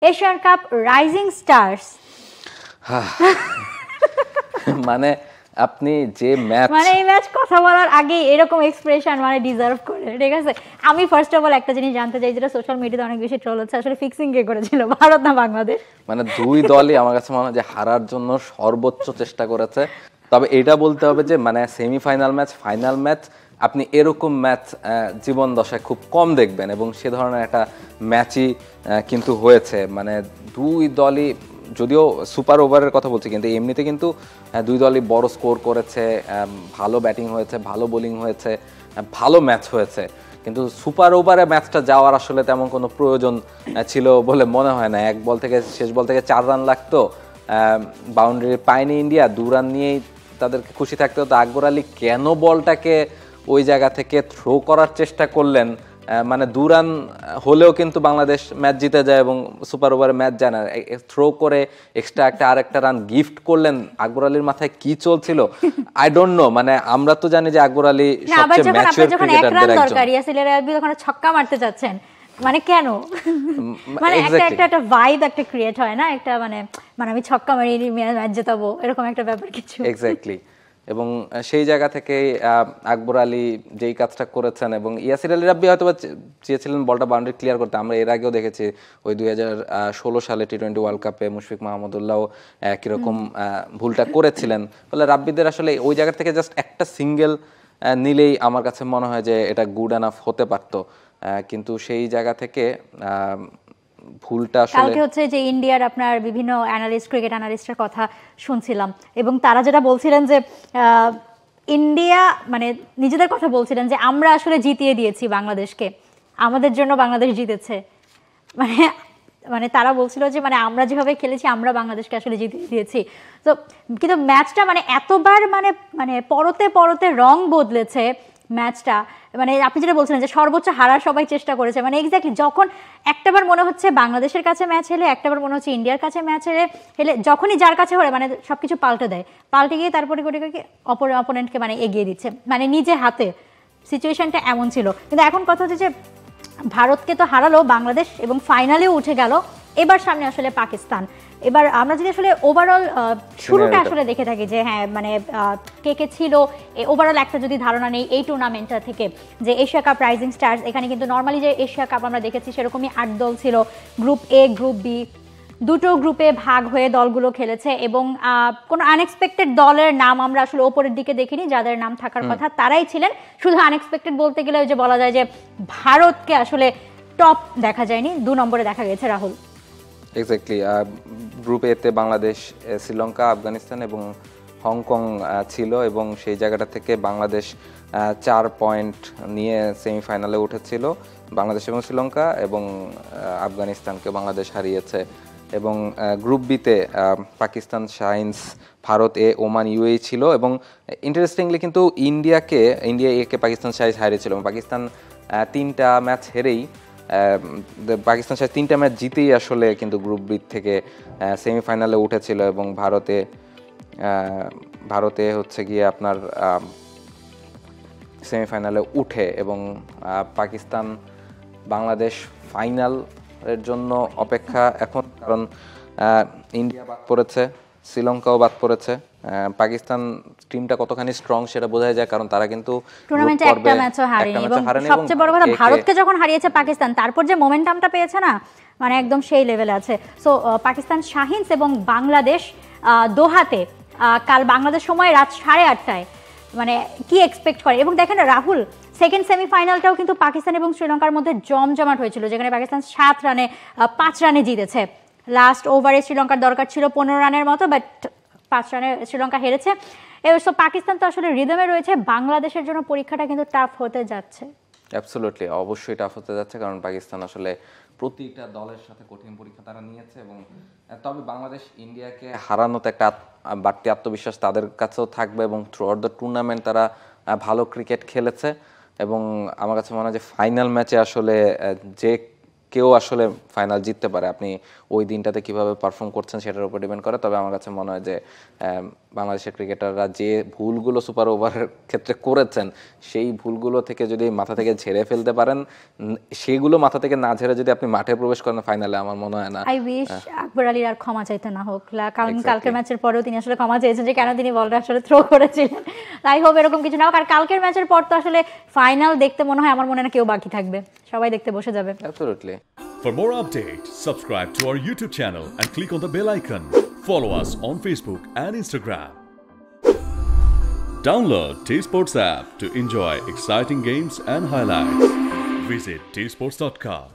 Asian cup rising stars. মানে আপনি যে ম্যাচ, মানে এই ম্যাচ কথা বলার আগে এরকম এক্সপ্রেশন মানে ডিজার্ভ করে, ঠিক আছে। আমি ফার্স্ট অফ অল একটা জিনিস জানতে চাই, যেটা সোশ্যাল মিডিয়াতে অনেক বেশি ট্রোল হচ্ছে, আসলে ফিক্সিং কে করেছিল, ভারত না বাংলাদেশ? মানে দুই দলই আমার কাছে মনে হয় যে হারার জন্য সর্বোচ্চ চেষ্টা করেছে। তবে এটা বলতে হবে যে মানে সেমিফাইনাল ম্যাচ, ফাইনাল ম্যাচ, আপনি এরকম ম্যাচ জীবন দশায় খুব কম দেখবেন, এবং সে ধরনের একটা ম্যাচই কিন্তু হয়েছে। মানে দুই দলই, যদিও সুপার ওভারের কথা বলছি, কিন্তু এমনিতে কিন্তু দুই দলই বড় স্কোর করেছে, ভালো ব্যাটিং হয়েছে, ভালো বোলিং হয়েছে, ভালো ম্যাচ হয়েছে। কিন্তু সুপার ওভারে ম্যাচটা যাওয়ার আসলে তেমন কোনো প্রয়োজন ছিল বলে মনে হয় না। এক বল থেকে, শেষ বল থেকে 4 রান লাগতো, বাউন্ডারি পায়নি ইন্ডিয়া, 2 রান নিয়েই তাদেরকে খুশি থাকতে হতো। আকবর আলী কেন বলটাকে ওই জায়গা থেকে থ্রো করার চেষ্টা করলেন? মানে 2 রান হলেও কিন্তু বাংলাদেশ ম্যাচ জিতে যায় এবং সুপার ওভারে ম্যাচ যায় না। থ্রো করে এক্সট্রা আরেকটা রান গিফট করলেন। আকবর আলীর মাথায় কি চলছিল আই ডোন্ট নো। মানে আমরা তো জানি যে আকবর আলী সবচেয়ে ম্যাচুর ক্রিকেটারদের একজন। দরকার ইয়াসির আলী যখন ছক্কা মারতে যাচ্ছেন, মানে কেন? মানে একটা ভাইব একটা ক্রিয়েট হয় না, একটা মানে আমি ছক্কা মারি ম্যাচ জেতাবো, এরকম একটা ব্যাপার কিছু। এক্স্যাক্টলি। এবং সেই জায়গা থেকে আকবর আলী যেই কাজটা করেছেন, এবং ইয়াসির আলী রাব্বি হয়তো চেয়েছিলেন বলটা বাউন্ডারি ক্লিয়ার করতে। আমরা এর আগেও দেখেছি ওই 2016 সালে টি-20 ওয়ার্ল্ড কাপে মুশফিক মাহমুদুল্লাহ কিরকম ভুলটা করেছিলেন। ফলে রাব্বিদের আসলে ওই জায়গা থেকে জাস্ট একটা সিঙ্গেল নিলেই আমার কাছে মনে হয় যে এটা গুড এনাফ হতে পারতো। কিন্তু সেই জায়গা থেকে ভুলটা আসলে কালকে হচ্ছে যে ইন্ডিয়ার আপনার বিভিন্ন অ্যানালিস্ট, ক্রিকেট অ্যানালিস্টের কথা শুনছিলাম, এবং তারা যেটা বলছিলেন যে ইন্ডিয়া মানে নিজেদের কথা বলছিলেন যে আমরা আসলে জিতিয়ে দিয়েছি বাংলাদেশকে, আমাদের জন্য বাংলাদেশ জিতেছে। মানে মানে তারা বলছিল যে মানে আমরা যেভাবে খেলেছি আমরা বাংলাদেশকে আসলে জিতিয়ে দিয়েছি। তো কিন্তু ম্যাচটা মানে এতবার মানে মানে পরতে পরতে রং বদলেছে ম্যাচটা। মানে আপনি যেটা বলছিলেন যে সর্বোচ্চ হারার সবাই চেষ্টা করেছে, মানে এক্স্যাক্টলি যখন একটাবার মনে হচ্ছে বাংলাদেশের কাছে ম্যাচ হেলে, একটাবার মনে হচ্ছে ইন্ডিয়ার কাছে ম্যাচ হেলে যখনই যার কাছে হলে মানে সবকিছু পাল্টে দেয়, পাল্টে গিয়ে তারপরে অপোনেন্টকে মানে এগিয়ে দিচ্ছে, মানে নিজে হাতে। সিচুয়েশনটা এমন ছিল। কিন্তু এখন কথা হচ্ছে যে ভারতকে তো হারালো বাংলাদেশ এবং ফাইনালেও উঠে গেল, এবার সামনে আসলে পাকিস্তান। এবার আমরা যদি আসলে ওভারঅল শুরুটা আসলে দেখে থাকি যে হ্যাঁ মানে কে কে ছিল, ওভারঅল একটা যদি ধারণা নেই এই টুর্নামেন্টটা থেকে, যে এশিয়া কাপ রাইজিং স্টার্স, এখানে কিন্তু নর্মালি যে এশিয়া কাপ আমরা দেখেছি সেরকমই 8 দল ছিল, গ্রুপ এ গ্রুপ বি, দুটো গ্রুপে ভাগ হয়ে দলগুলো খেলেছে, এবং কোনো আনএক্সপেক্টেড দলের নাম আমরা আসলে ওপরের দিকে দেখিনি, যাদের নাম থাকার কথা তারাই ছিলেন। শুধু আনএক্সপেক্টেড বলতে গেলে যে বলা যায় যে ভারতকে আসলে টপ দেখা যায়নি, 2 নম্বরে দেখা গেছে। রাহুল, এক্স্যাক্টলি। গ্রুপ এতে বাংলাদেশ, শ্রীলঙ্কা, আফগানিস্তান এবং হংকং ছিল, এবং সেই জায়গাটা থেকে বাংলাদেশ 4 পয়েন্ট নিয়ে সেমিফাইনালে উঠেছিল। বাংলাদেশ এবং শ্রীলঙ্কা এবং আফগানিস্তানকে বাংলাদেশ হারিয়েছে। এবং গ্রুপ বিতে পাকিস্তান, শাহিনস, ভারত এ, ওমান, ইউএই ছিল। এবং ইন্টারেস্টিংলি কিন্তু ইন্ডিয়া একে পাকিস্তান শাহিনস হারিয়েছিল। পাকিস্তান 3টা ম্যাচ হেরেই, পাকিস্তান 3টা ম্যাচ জিতেই আসলে কিন্তু গ্রুপ বি থেকে সেমিফাইনালে উঠেছিল। এবং ভারতে হচ্ছে গিয়ে আপনার সেমিফাইনালে উঠে, এবং পাকিস্তান বাংলাদেশ ফাইনালের জন্য অপেক্ষা এখন, কারণ ইন্ডিয়া বাদ পড়েছে, শ্রীলঙ্কাও বাদ পড়েছে। পাকিস্তান টিমটা কতখানি স্ট্রং সেটা বোঝা যায়, কারণ তারা কিন্তু টুর্নামেন্টে একটা ম্যাচও হারেনি, এবং সবচেয়ে বড় কথা ভারতকে যখন হারিয়েছে পাকিস্তান, তারপর যে মোমেন্টামটা পেয়েছে না, মানে একদম সেই লেভেলে আছে। সো পাকিস্তান শাহিনস এবং বাংলাদেশ দোহাতে কাল বাংলাদেশ সময় রাত 8:30টায়, মানে কি এক্সপেক্ট করে। এবং দেখেন রাহুল, সেকেন্ড সেমিফাইনালটাও কিন্তু পাকিস্তান এবং শ্রীলঙ্কার মধ্যে জমজমাট হয়েছিল, যেখানে পাকিস্তান 7 রানে 5 রানে জিতেছে। লাস্ট ওভারে শ্রীলঙ্কার দরকার ছিল 15 রানের মতো, বাট 5 রানে শ্রীলঙ্কা হেরেছে। সো পাকিস্তান তো আসলে রিদমে রয়েছে, বাংলাদেশের জন্য পরীক্ষাটা কিন্তু টাফ হতে যাচ্ছে। অ্যাবসলিউটলি, অবশ্যই টাফ হতে যাচ্ছে, কারণ পাকিস্তান আসলে প্রতিটা দলের সাথে কঠিন পরীক্ষা তারা নিয়েছে। এবং তবে বাংলাদেশ ইন্ডিয়াকে হারানোতে একটা বাড়তি আত্মবিশ্বাস তাদের কাছেও থাকবে, এবং থ্রু আউট দ্য টুর্নামেন্ট তারা ভালো ক্রিকেট খেলেছে। এবং আমার কাছে মনে হয় যে ফাইনাল ম্যাচে আসলে যে কেউ আসলে ফাইনাল জিততে পারে। আপনি ওই দিনটাতে কিভাবে পারফর্ম করছেন সেটার উপর ডিপেন্ড করে। তবে আমার কাছে মনে হয় যে বাংলাদেশের ক্রিকেটাররা যে ভুলগুলো সুপার ওভারের ক্ষেত্রে করেছেন সেই ভুলগুলো থেকে যদি মাথা থেকে ঝেড়ে ফেলতে পারেন, সেগুলো মাথা থেকে না ঝেড়ে যদি আপনি মাঠে প্রবেশ করেন ফাইনালে, আমার মনে হয় না। আই উইশ আকবর আলীর আর ক্ষমা চাইতে না হোক, কারণ কালকের ম্যাচের পরেও তিনি আসলে ক্ষমা চেয়েছেন যে কেন তিনি বলটা আসলে থ্রো করেছিলেন। আই হোপ এরকম কিছু না হোক। আর কালকের ম্যাচের পর তো আসলে ফাইনাল দেখতে মনে হয়, আমার মনে হয় না কেউ বাকি থাকবে, সবাই দেখতে বসে যাবে। Absolutely. For more updates, subscribe to our YouTube channel and click on the bell icon. Follow us on Facebook and Instagram. Download T-Sports app to enjoy exciting games and highlights. Visit tsports.com.